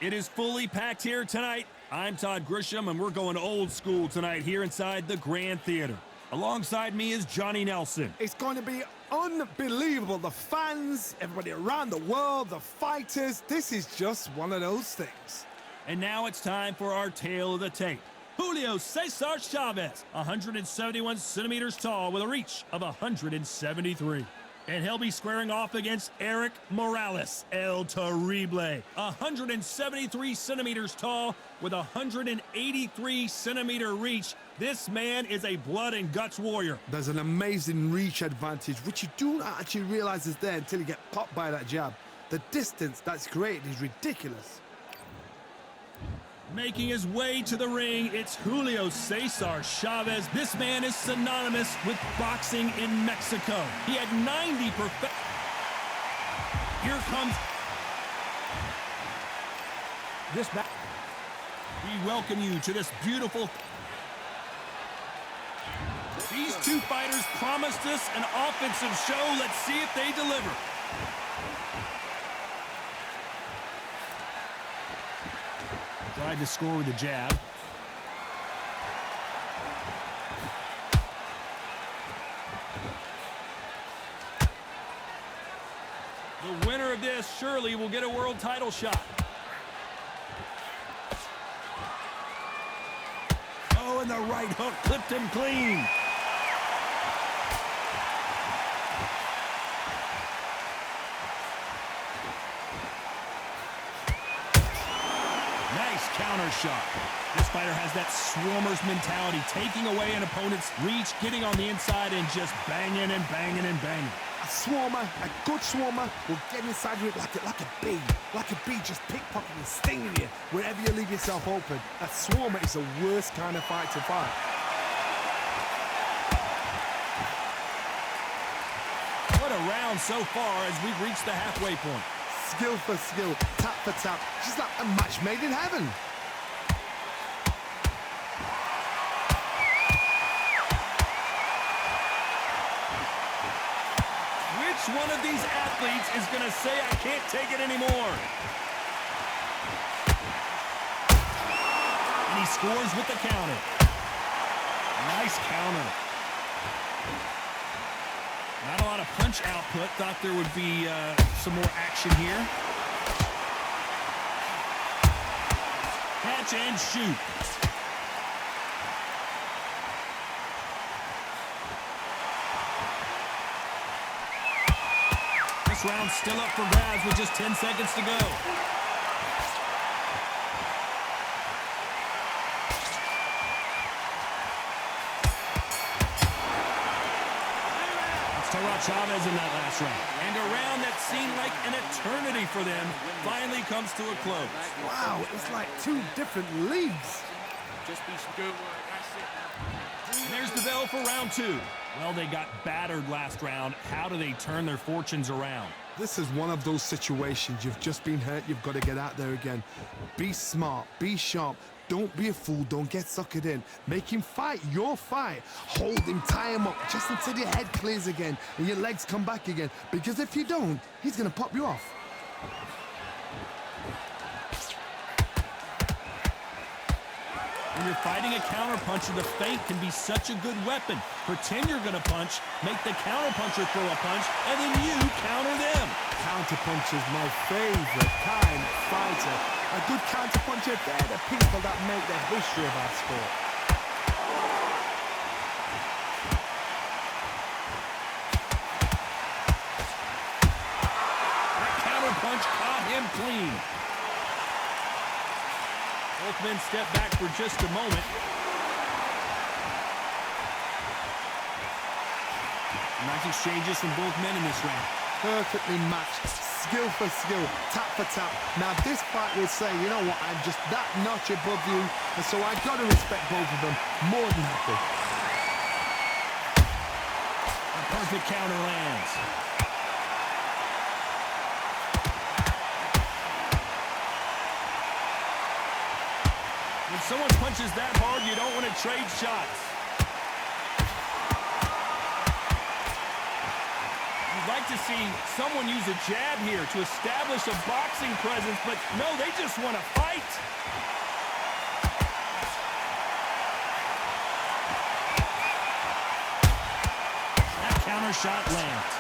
It is fully packed here tonight. I'm Todd Grisham, and we're going old school tonight here inside the Grand Theater. Alongside me is Johnny Nelson. It's going to be unbelievable. The fans, everybody around the world, the fighters. This is just one of those things. And now it's time for our tale of the tape. Julio Cesar Chavez, 171 centimeters tall with a reach of 173. And he'll be squaring off against Eric Morales, El Terrible, 173 centimeters tall with 183 centimeter reach. This man is a blood and guts warrior. There's an amazing reach advantage, which you do not actually realize is there until you get popped by that jab. The distance that's created is ridiculous. Making his way to the ring, it's Julio Cesar Chavez. This man is synonymous with boxing in Mexico. He had 90 perfect. Here comes this back. We welcome you to this beautiful. These two fighters promised us an offensive show. Let's see if they deliver. Tried to score with a jab. The winner of this surely will get a world title shot. Oh, and the right hook clipped him clean. Counter shot. This fighter has that swarmer's mentality, taking away an opponent's reach, getting on the inside, and just banging and banging and banging. A swarmer, a good swarmer, will get inside you like a bee. Like a bee just pickpocketing, stinging you wherever you leave yourself open. A swarmer is the worst kind of fight to fight. What a round so far as we've reached the halfway point. Skill for skill, tap for tap, just like a match made in heaven. Which one of these athletes is going to say, I can't take it anymore? And he scores with the counter. Nice counter. Not a lot of punch output. Thought there would be some more action here. Catch and shoot. This round's still up for grabs with just 10 seconds to go. Chavez in that last round. And a round that seemed like an eternity for them finally comes to a close. Wow, it's like two different leagues. Just be good work. That's it. There's the bell for round two. Well, they got battered last round. How do they turn their fortunes around? This is one of those situations. You've just been hurt. You've got to get out there again. Be smart. Be sharp. Don't be a fool. Don't get suckered in. Make him fight your fight. Hold him, tie him up, just until your head clears again and your legs come back again. Because if you don't, he's going to pop you off. When you're fighting a counterpuncher, the feint can be such a good weapon. Pretend you're going to punch, make the counterpuncher throw a punch, and then you counter them. Counterpuncher is my favorite kind of fighter. A good counterpuncher, they're the people that make the history of our sport. That counterpunch caught him clean. Both men step back for just a moment. Nice exchanges from both men in this round. Perfectly matched, skill for skill, tap for tap. Now this fight will say, you know what, I'm just that notch above you, and so I got to respect both of them. More than happy. A perfect counter lands. When someone punches that hard, you don't want to trade shots. You'd like to see someone use a jab here to establish a boxing presence, but no, they just want to fight. That counter shot lands.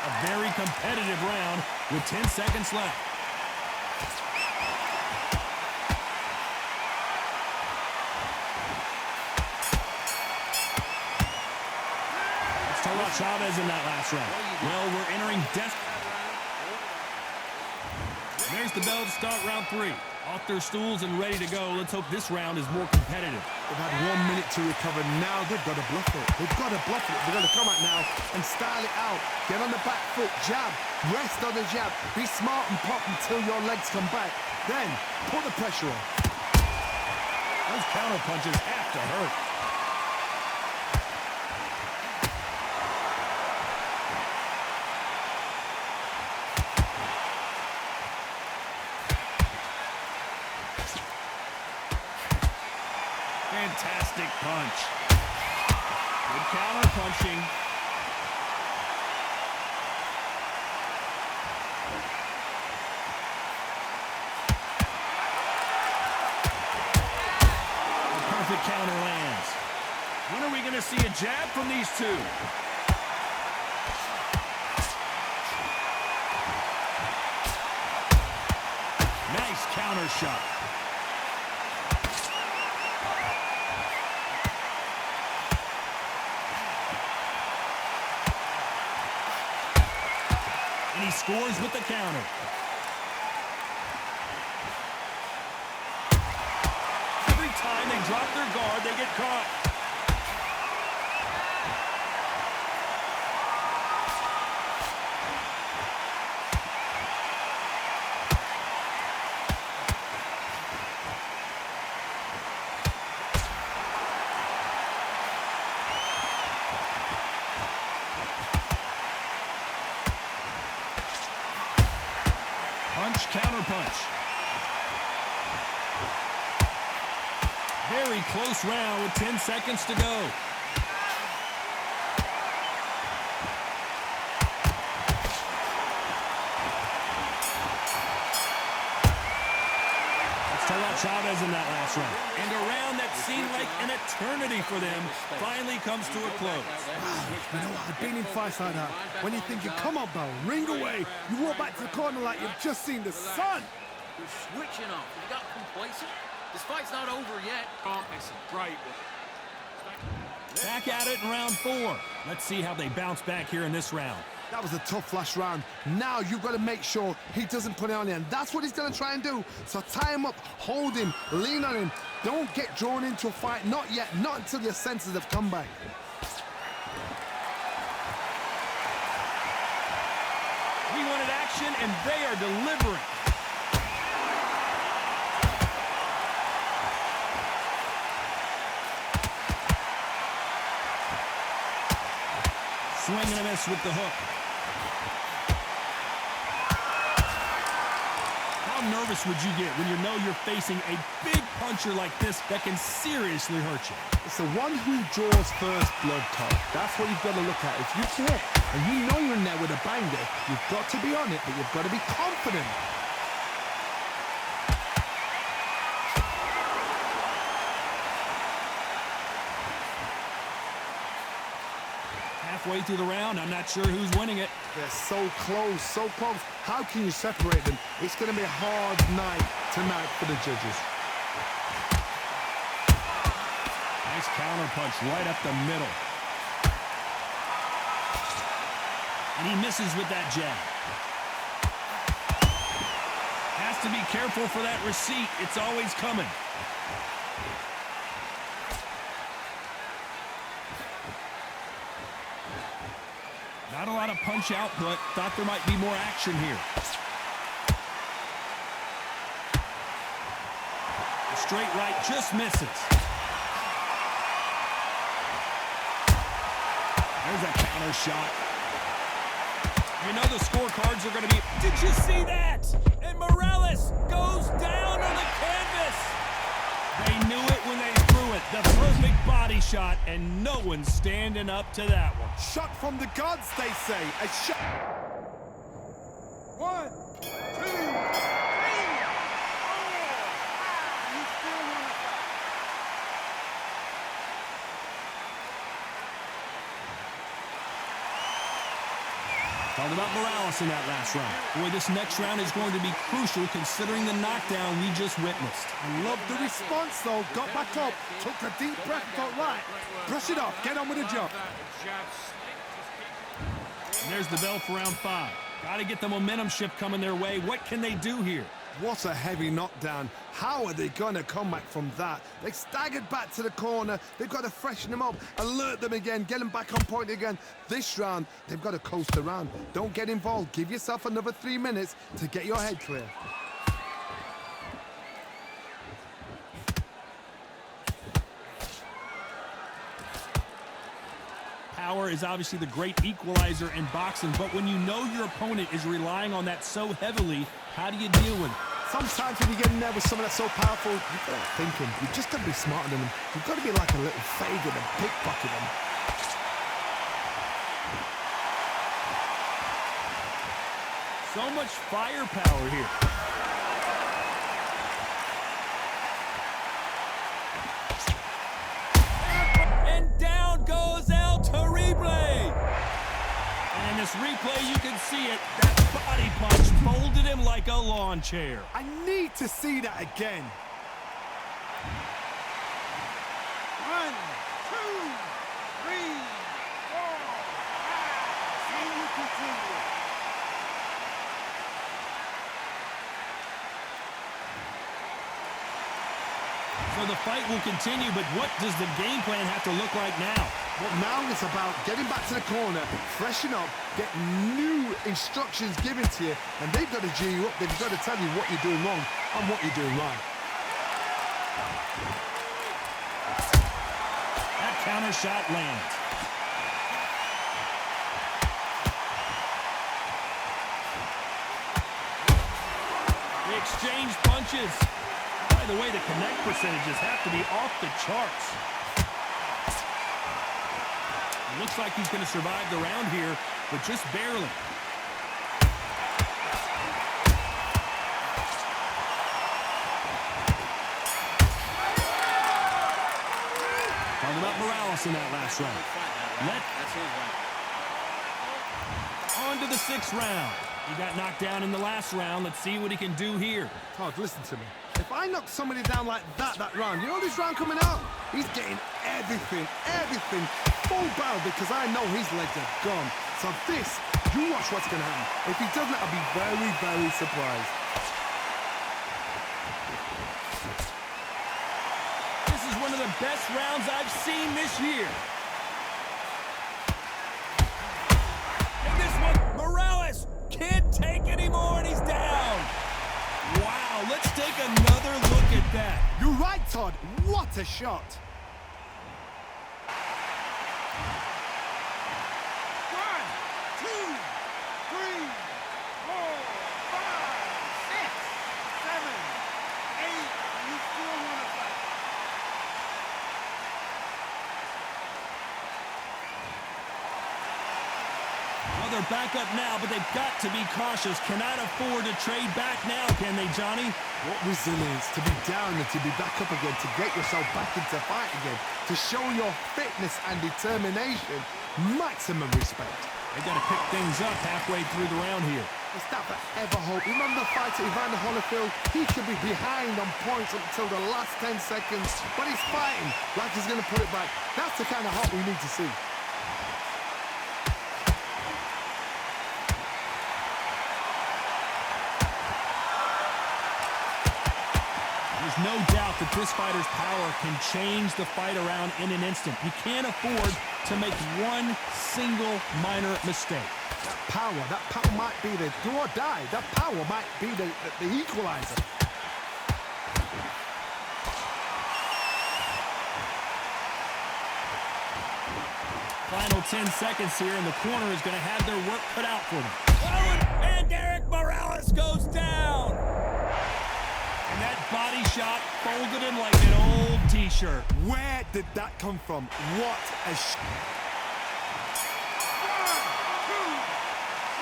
A very competitive round with 10 seconds left. Chavez in that last round. Well, we're entering There's the bell to start round 3. Off their stools and ready to go. Let's hope this round is more competitive. They've had 1 minute to recover. Now they've got to bluff it. They've got to bluff it. They've got to come out now and style it out. Get on the back foot, jab, rest on the jab. Be smart and pop until your legs come back. Then put the pressure on. Those counter punches have to hurt. Fantastic punch. Good counter punching. The perfect counter lands. When are we going to see a jab from these two? Nice counter shot. And he scores with the counter. Every time they drop their guard, they get caught. Punch, counter punch. Very close round with 10 seconds to go. Let's talk about Chavez in that last round. And a round that seemed like an eternity for them finally comes to a close. You know what? I've been in fights like that. When you're thinking, come on, Bell, ring away. You walk back to the corner like you've just seen the sun. You're switching off. You got complacent. This fight's not over yet. It's great. Back at it in round 4. Let's see how they bounce back here in this round. That was a tough last round. Now you've got to make sure he doesn't put it on you, and that's what he's going to try and do. So tie him up, hold him, lean on him. Don't get drawn into a fight. Not yet. Not until your senses have come back. We wanted action, and they are delivering. Swing and a miss with the hook. How nervous would you get when you know you're facing a big puncher like this that can seriously hurt you? It's the one who draws first blood, Todd. That's what you've got to look at. If you hit and you know you're in there with a banger, you've got to be on it, but you've got to be confident. Halfway through the round, I'm not sure who's winning it. They're so close, so close. How can you separate them? It's going to be a hard night tonight for the judges. Nice counter punch right up the middle. And he misses with that jab. Has to be careful for that receipt. It's always coming. Not a lot of punch output. Thought there might be more action here. The straight right just misses. There's a counter shot. You know the scorecards are going to be... Did you see that? And Morales goes down on the canvas. They knew it when they threw it. The perfect body body shot, and no one's standing up to that one. Shot from the gods, they say. A shot. 1, 2, 3, 4, 5. You still want to fight? Talking about Morales in that last round. Boy, this next round is going to be crucial considering the knockdown we just witnessed. I love the response, though. Got back up, took a deep breath, thought, right, brush it off, get on with the job. And there's the bell for round 5. Got to get the momentum shift coming their way. What can they do here? What a heavy knockdown. How are they going to come back from that? They staggered back to the corner. They've got to freshen them up, alert them again, get them back on point again. This round, they've got to coast around. Don't get involved. Give yourself another 3 minutes to get your head clear. Power is obviously the great equalizer in boxing, but when you know your opponent is relying on that so heavily, how do you deal with it? Sometimes when you get in there with someone that's so powerful, you've got to think him. You've just got to be smarter than him. You've got to be like a little faggot and pickpocket him. So much firepower here. And down goes El Terrible. And in this replay, you can see it. That body punch folded him like a lawn chair. I need to see that again. 1, 2, 3, 4, 5. And you continue. So the fight will continue, but what does the game plan have to look like now? Well, now it's about getting back to the corner, freshen up, get new instructions given to you, and they've got to G you up. They've got to tell you what you're doing wrong and what you're doing right. That counter shot lands. They exchange punches. By the way, the connect percentages have to be off the charts. Looks like he's going to survive the round here, but just barely. Talking about Morales in that last round. On to the 6th round. He got knocked down in the last round. Let's see what he can do here. Todd, listen to me. If I knock somebody down like that round, you know this round coming out? He's getting everything, full barrel, because I know his legs are gone. So this, you watch what's going to happen. If he doesn't, I'll be very, very surprised. This is one of the best rounds I've seen this year. And this one, Morales can't take anymore, and he's down. Wow, let's take another look at that. You're right, Todd. What a shot. 1, 2, 3, 4, 5, 6, 7, 8. You still want to fight? Well, they're back up now, but they've got to be cautious. Cannot afford to trade back now, can they, Johnny? What resilience to be down and to be back up again, to get yourself back into fight again, to show your fitness and determination. Maximum respect. They got to pick things up halfway through the round here. It's that forever hope. Remember the fight at Evander Holyfield? He could be behind on points until the last 10 seconds, but he's fighting like he's going to put it back. That's the kind of hope we need to see. There's no doubt that this fighter's power can change the fight around in an instant. You can't afford to make one single minor mistake. That power might be the do or die. That power might be the equalizer. Final 10 seconds here, and the corner is going to have their work cut out for them. Oh, and Eric Morales goes down. And that body shot folded him like an old T-shirt. Where did that come from? What a 1, 2,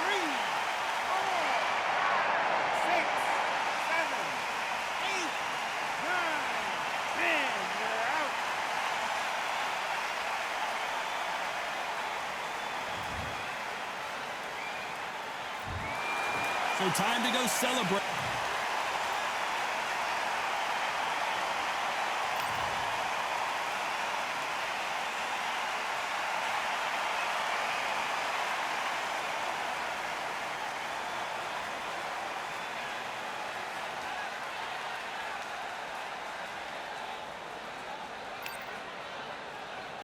3, 4, 6, 7, 8, 9, 10. You're out. So time to go celebrate.